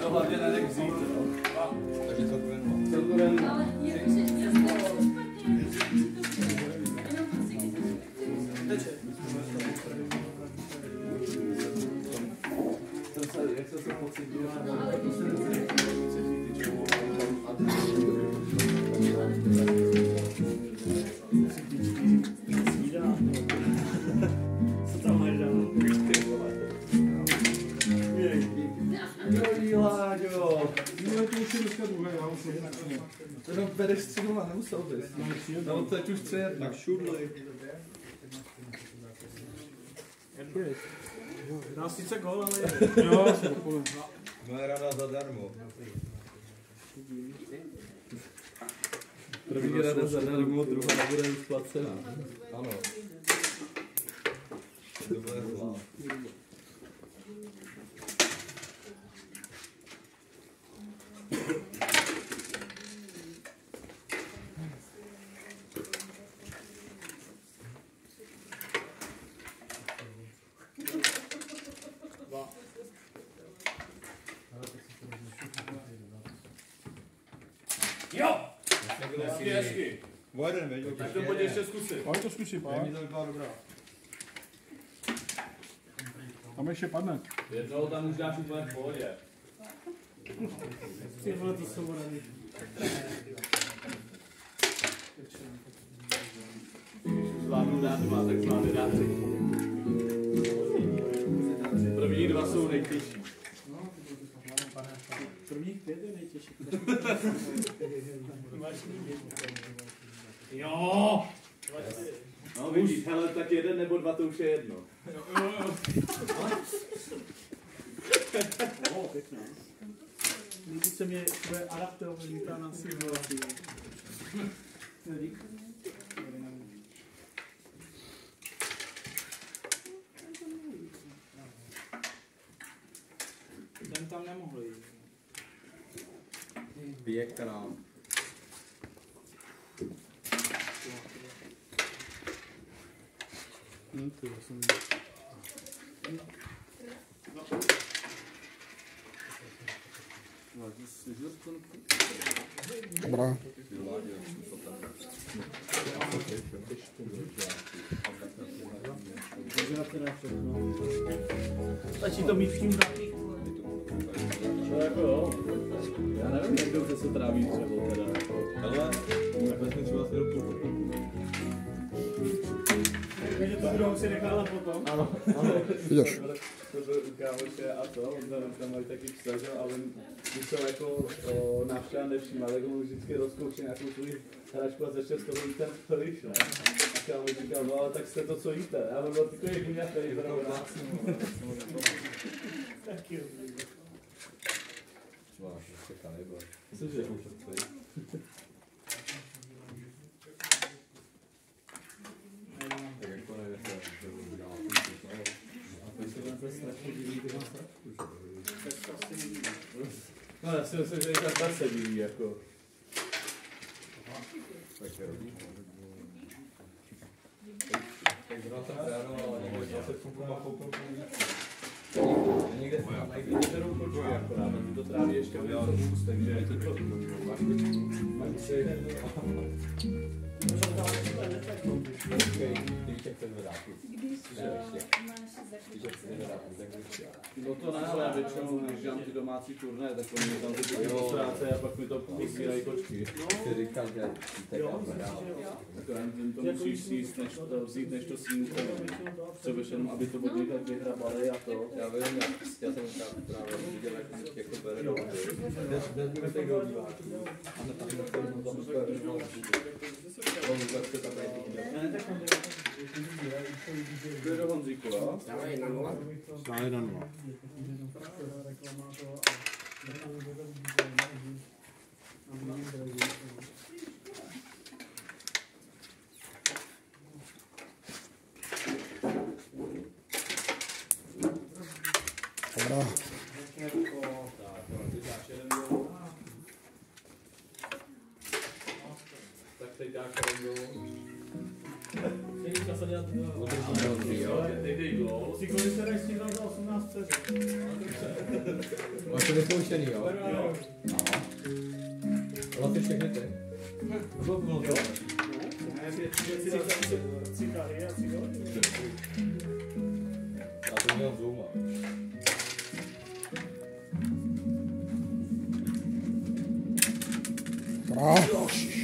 to hlavně nenech vzít. Takže celkově Celkově Ale jakože jak jsem se pocítil, co tam máš dál? Láďo, No, to už je dneska druhé, já už je. to jenom bereš 3-0, nemusel bys. No, teď už 3-1. tak šudli. Dá sice gól, ale Jo, jsem úplně. Moje rada zadarmo. První rada zadarmo, druhá nebude už placená. Ano. To bude zlá. jo! Hezky. O jeden, veď? Tak to pojď ještě zkusit. Pojď to zkusí, pojď. Mě to vypadá dobrá. Tam ještě padne. Jednou tam už dáš úplně v pohodě. Ty vole, to jsou rady. Zvládnu dát dva, tak zvládne dát tři. První dva jsou nejtěžší. Prvních 5 je nejtěžší. Jo! No vidíš, hele, tak jeden nebo dva to už je jedno. Pěkná. Líbí se mě tvoje adaptabilita na situaci. Ten tam nemohl jít. Běh kanál. To já jsem... Dobrá. Stačí to mít v tím taky. No jako jo. Já nevím, jak dobře se tráví dřevo teda. Ale, vezmi třeba si do půl. Takže to budou si nechala potom. Ano. Jdeš. To byl u kámoše a to, on tam mají taky vztažil, ale když jsou jako návštěva nevšímá, tak mu vždycky rozkouší nějakou svůj hračku a začne z toho jít ten pryč, ne? A kámoš říkal, no ale tak jste to, co jíte. Já byl takový guňatý, zrovna. Tak jo. Máš, čeká, nebo. Cože? Tak jak to nejde, to udělá. No já si myslím, že i tak se diví, jako. Tak je rodí. Tak zrovna jsem ráno, ale zase funguje má kouknout. Někde berou kočky, akorát, a to tráví ještě o něco vůz, takže je to máš kočku. Máš si počkej, ty víš, jak se zvedáky. No to ne, ale já většinou, když dělám ty domácí turné, tak oni tam ty demonstrace a pak mi to posílají kočky. Ty říkal, že tak Akorát jim to musíš sníst, než to vzít, než to snímka. Potřebuješ jenom, aby to od někde vyhrabali a to. já vím, já jsem právě viděl, jak to bere do vody. Vezmeme teď do diváků. A na tam to tak se tam nejde. Kdo je do Honzíku, jo? Stále 1-0. Dobrá. Tak teď dáš jeden gól. Dej gól. Si kolik se dají střídat za 18 vteřin. Máš to vyzkoušený, jo? No. Ale ty všechny ty. Bylo to. Cigary a cigary. Já to měl zoom. Dobrá.